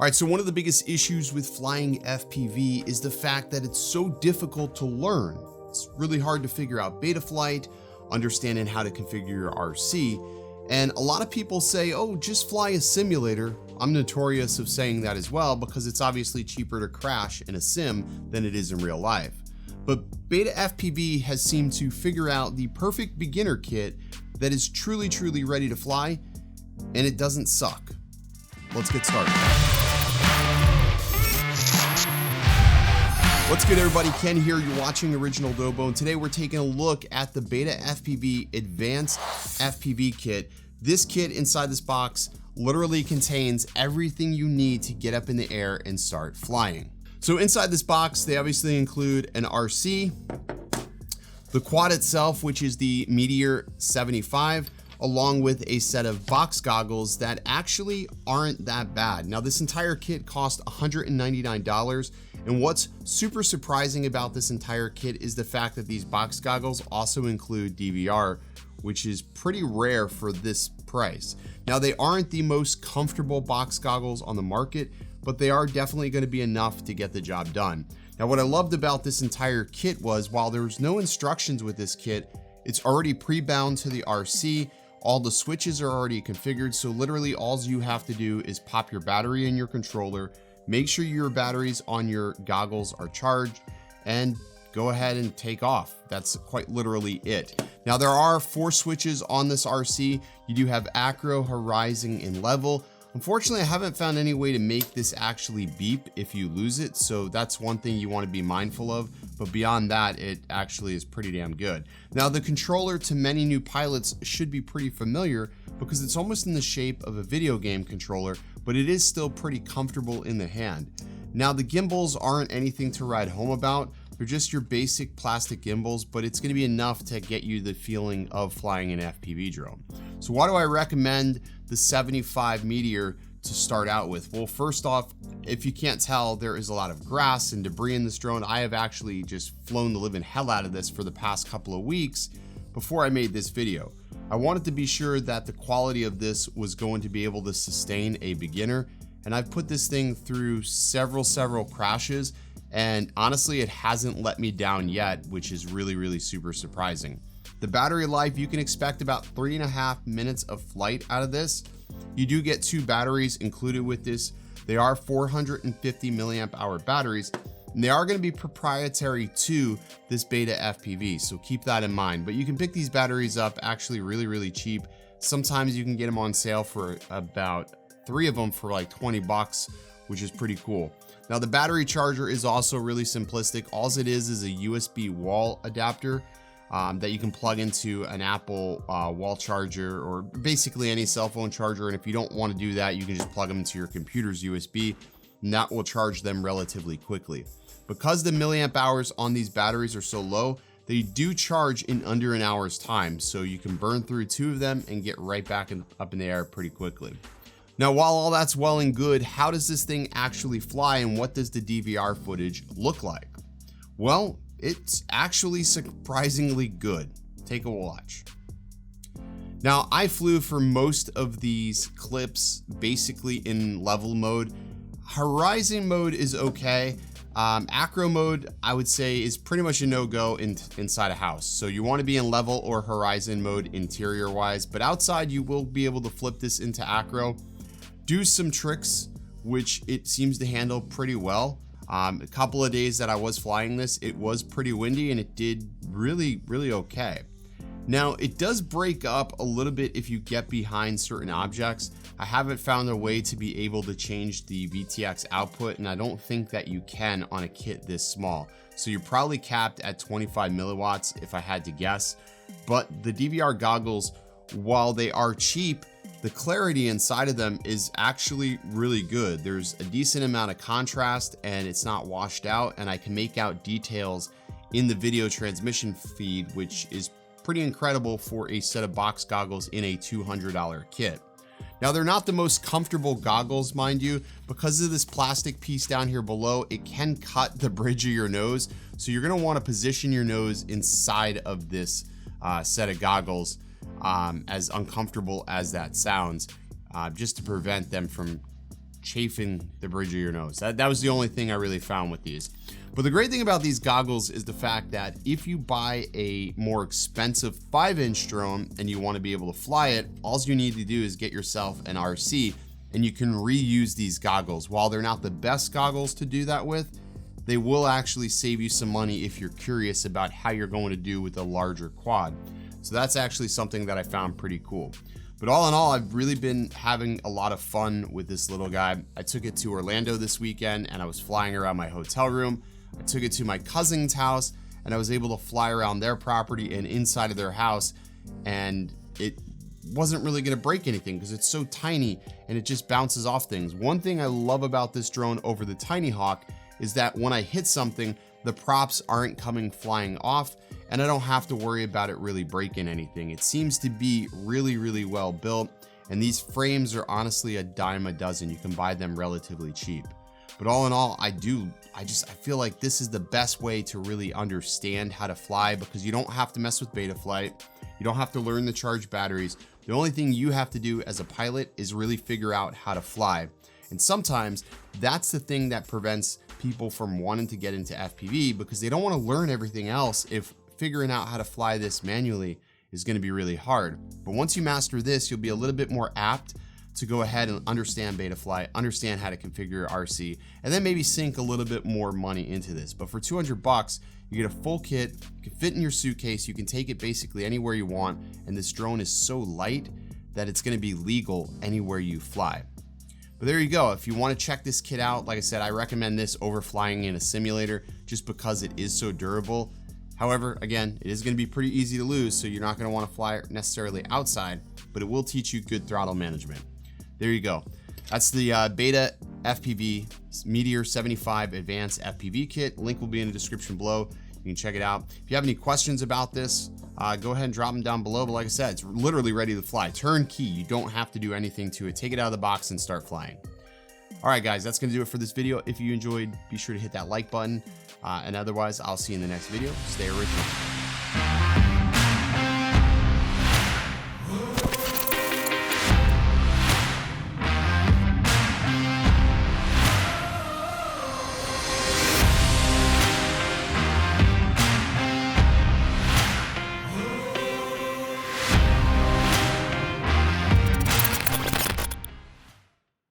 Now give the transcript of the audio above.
All right, so one of the biggest issues with flying FPV is the fact that it's so difficult to learn. It's really hard to figure out beta flight, understanding how to configure your RC, and a lot of people say, oh, just fly a simulator. I'm notorious of saying that as well because it's obviously cheaper to crash in a sim than it is in real life. But Beta FPV has seemed to figure out the perfect beginner kit that is truly ready to fly, and it doesn't suck. Let's get started. What's good, everybody? Ken here. You're watching OriginaldoBo, and today we're taking a look at the Beta FPV Advanced FPV Kit. This kit inside this box literally contains everything you need to get up in the air and start flying. So inside this box, they obviously include an RC, the quad itself, which is the Meteor 75, along with a set of box goggles that actually aren't that bad. Now, this entire kit cost $199, and what's super surprising about this entire kit is the fact that these box goggles also include DVR, which is pretty rare for this price. Now, they aren't the most comfortable box goggles on the market, but they are definitely going to be enough to get the job done. Now, what I loved about this entire kit was, while there's no instructions with this kit, it's already pre-bound to the RC. All the switches are already configured, so literally all you have to do is pop your battery in your controller, make sure your batteries on your goggles are charged, and go ahead and take off. That's quite literally it. Now, there are 4 switches on this RC. You do have acro, horizon, and level. Unfortunately, I haven't found any way to make this actually beep if you lose it, so that's one thing you want to be mindful of, but beyond that, it actually is pretty damn good. Now, the controller to many new pilots should be pretty familiar because it's almost in the shape of a video game controller, but it is still pretty comfortable in the hand. Now, the gimbals aren't anything to write home about. They're just your basic plastic gimbals, but it's going to be enough to get you the feeling of flying an FPV drone. So why do I recommend the 75 Meteor to start out with? Well, first off, if you can't tell, there is a lot of grass and debris in this drone. I have actually just flown the living hell out of this for the past couple of weeks before I made this video. I wanted to be sure that the quality of this was going to be able to sustain a beginner, and I've put this thing through several crashes, and honestly, it hasn't let me down yet, which is really super surprising. The battery life, you can expect about 3.5 minutes of flight out of this. You do get 2 batteries included with this. They are 450 milliamp hour batteries, and they are going to be proprietary to this Beta FPV, so keep that in mind. But you can pick these batteries up actually really cheap. Sometimes you can get them on sale for about 3 of them for like 20 bucks, which is pretty cool. Now, the battery charger is also really simplistic. All it is a USB wall adapter that you can plug into an Apple wall charger or basically any cell phone charger. And if you don't want to do that, you can just plug them into your computer's USB, and that will charge them relatively quickly. Because the milliamp hours on these batteries are so low, they do charge in under an hour's time. So you can burn through 2 of them and get right back up in the air pretty quickly. Now, while all that's well and good, how does this thing actually fly, and what does the DVR footage look like? Well, it's actually surprisingly good. Take a watch. Now, I flew for most of these clips basically in level mode. Horizon mode is okay. Acro mode, I would say, is pretty much a no-go inside a house. So you want to be in level or horizon mode interior-wise, but outside you will be able to flip this into acro. Do some tricks, which it seems to handle pretty well. A couple of days that I was flying this, it was pretty windy and it did really okay. Now, it does break up a little bit if you get behind certain objects. I haven't found a way to be able to change the VTX output, and I don't think that you can on a kit this small. So you're probably capped at 25 milliwatts if I had to guess. But the DVR goggles, while they are cheap, the clarity inside of them is actually really good. There's a decent amount of contrast and it's not washed out, and I can make out details in the video transmission feed, which is pretty incredible for a set of box goggles in a $200 kit. Now, they're not the most comfortable goggles, mind you. Because of this plastic piece down here below, it can cut the bridge of your nose. So you're gonna wanna position your nose inside of this set of goggles, as uncomfortable as that sounds, just to prevent them from chafing the bridge of your nose. That was the only thing I really found with these. But the great thing about these goggles is the fact that if you buy a more expensive 5-inch drone and you want to be able to fly it, all you need to do is get yourself an RC and you can reuse these goggles. While they're not the best goggles to do that with, they will actually save you some money if you're curious about how you're going to do with a larger quad. So that's actually something that I found pretty cool. But all in all, I've really been having a lot of fun with this little guy. I took it to Orlando this weekend and I was flying around my hotel room. I took it to my cousin's house and I was able to fly around their property and inside of their house, and it wasn't really going to break anything because it's so tiny and it just bounces off things. One thing I love about this drone over the Tiny Hawk is that when I hit something, the props aren't coming flying off and I don't have to worry about it really breaking anything. It seems to be really, really well built, and these frames are honestly a dime a dozen. You can buy them relatively cheap. But all in all, I feel like this is the best way to really understand how to fly, because you don't have to mess with beta flight. You don't have to learn to charge batteries. The only thing you have to do as a pilot is really figure out how to fly. And sometimes that's the thing that prevents people from wanting to get into FPV, because they don't want to learn everything else if figuring out how to fly this manually is going to be really hard. But once you master this, you'll be a little bit more apt to go ahead and understand beta flight, understand how to configure your RC, and then maybe sink a little bit more money into this. But for 200 bucks, you get a full kit, you can fit in your suitcase, you can take it basically anywhere you want, and this drone is so light that it's going to be legal anywhere you fly. But there you go. If you want to check this kit out, like I said, I recommend this over flying in a simulator just because it is so durable. However, again, it is going to be pretty easy to lose, so you're not going to want to fly necessarily outside, but it will teach you good throttle management. There you go. That's the Beta FPV Meteor 75 Advanced FPV Kit. Link will be in the description below. You can check it out. If you have any questions about this, go ahead and drop them down below. But like I said, it's literally ready to fly. Turnkey. You don't have to do anything to it. Take it out of the box and start flying. All right, guys, that's going to do it for this video. If you enjoyed, be sure to hit that like button. And otherwise, I'll see you in the next video. Stay original.